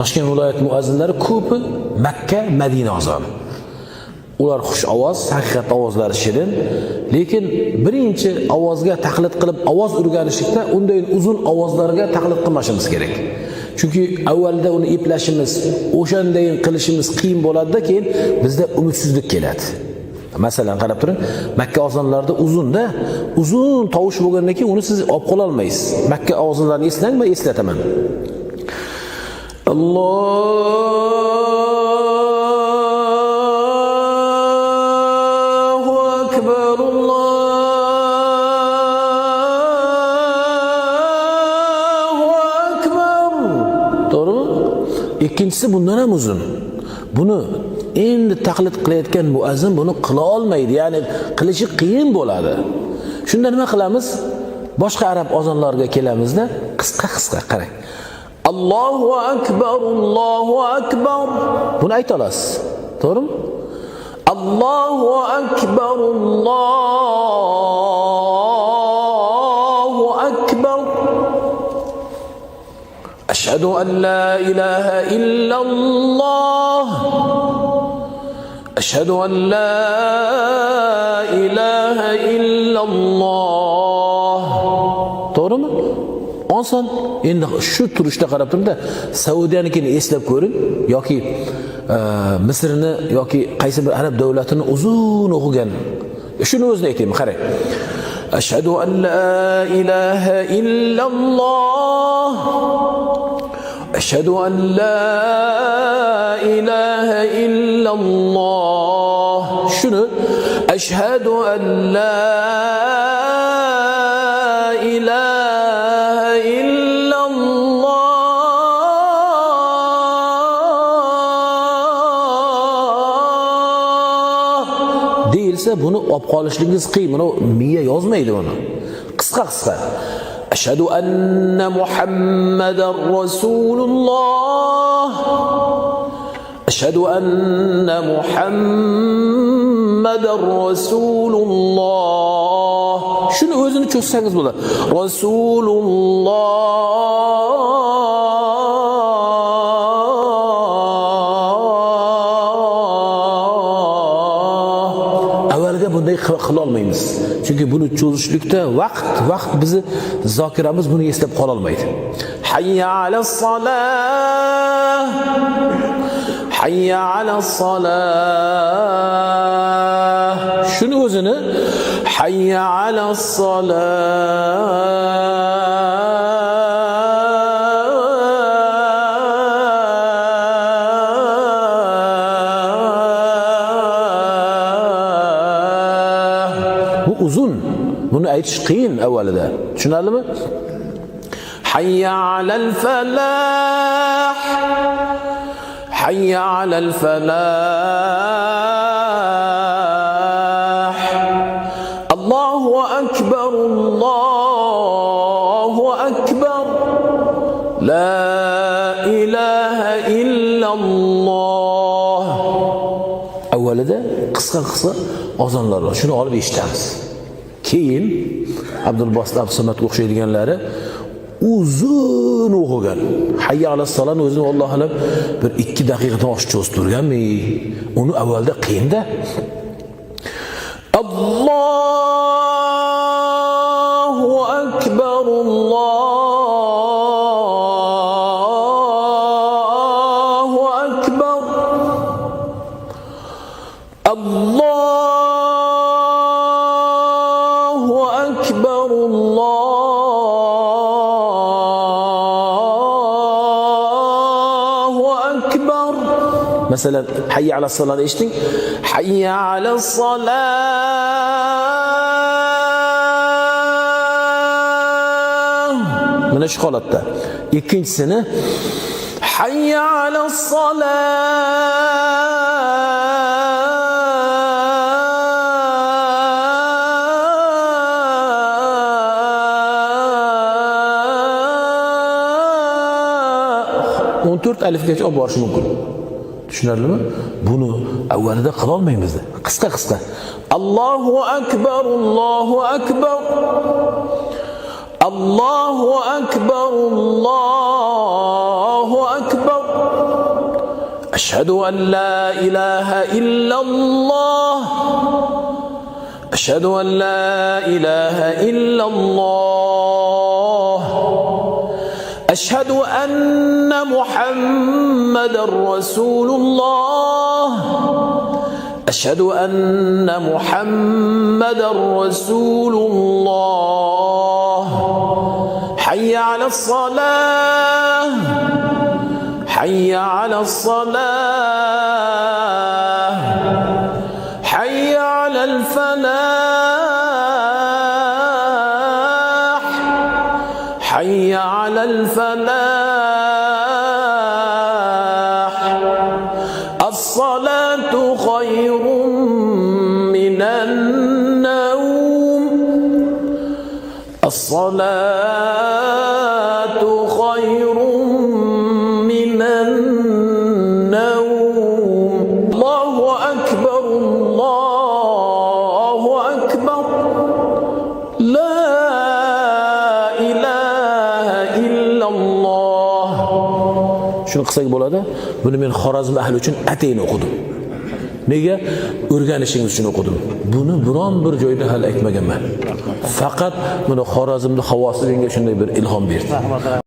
Toshkent viloyat muazzinlari ko'pi Makka, Madina ozoni. Ular xush ovoz, haqiqat ovozlari shirin, lekin birinchi ovozga taqlid qilib ovoz o'rganishlikda unday uzun ovozlarga taqlid qilmashimiz kerak. Chunki avvalda uni eplashimiz, o'shanday qilishimiz qiyin bo'ladi-da, keyin bizda umidsizlik keladi. Masalan, qarab turing, Makka ozonlarida uzun-da, uzun tovush bo'lgandan keyin uni siz olib qola olmaysiz. Makka ozonlarini eslang, men eslataman. Allahu akbar, Allahu akbar. To'g'rimi? Ikkinchisi bundan ham uzun. Buni endi taqlid qilayotgan muazzin buni qila olmaydi, ya'ni qilishi qiyin bo'ladi. Shunda nima qilamiz? Boshqa arab ozonlarga kelamizda, qisqa qarang. Allahu akbar, Allahu akbar. Buni ayta olasiz. To'g'rimi? Allahu akbar, Allahu akbar. Ashhadu an la ilaha illallah. Ashhadu an la ilaha illallah. To'g'rimi? Oson. Endi shu turishda qarab turingda, Saudiyanikini eslab ko'ring yoki Misrni yoki qaysi bir arab davlatini uzun o'qigan. Shuni o'zini aytaymi, qarang. Ashhadu an la ilaha illalloh. Ashhadu an la ilaha illalloh. Shuni ashhadu an la ilaha illalloh deyilsa, buni olib qolishligingiz qiyin. Buni miya yozmaydi buni. Qisqa. Ashhadu anna Muhammadar Rasululloh. Ashhadu anna Muhammadar Rasululloh. Shuni o'zini cho'zsangiz bo'ladi. Rasululloh. Avvalga bunday qila olmaymiz. Chunki buni cho'zishlikda vaqt bizni zokiramiz buni eslab qola olmaydi. Hayya alas salah. Hayya alas salah. Shuni o'zini hayya alas salah. Bu uzun. Buni aytish qiyin avvalida. Tushunarlimi? Hayya alal falah. Hayya alal falah. Allahu akbar, Allahu akbar. La ilaha illalloh. Avvalida qisqa ozonlar bor. Shuni olib eshitamiz. Keyin Abdulbosit Abdusamad o'xshaydiganlari uzun o'qigan. Hayya alas salani o'zini Alloh alam bir 2 daqiqadan oshiq cho'ztirganmi? Uni avvalda qiyinda. Allahu akbar, Allahu akbar. Allahu akbar, Allahu akbar. Masalan, hayya alas salani eshiting. Hayya alas salah. Mana shu holatda. Ikkinchisini hayya alas salah. To'rt alifgacha olib borish mumkin. Tushunarlimi? Buni avvalida qila olmaymiz. Qisqa. Allohu akbar, Allohu akbar. Allahu akbar, Allahu akbar. أشهد أن لا إله إلا الله أشهد أن لا إله إلا الله أشهد أن محمدا رسول الله أشهد أن محمدا رسول الله حي على الصلاة حي على الصلاة حي على الفلاح حي على الفلاح الصلاة خير من النوم الصلاة خير من النوم الله أكبر الله أكبر لا إله إلا الله. Shuni qilsak bo'ladi. Buni men Xorazm ahli uchun atayin o'qidim. Nega? O'rganishingiz uchun o'qidim. Buni biron bir joyda hali aytmaganman. Faqat buni Xorazmning havosi menga shunday bir ilhom berdi.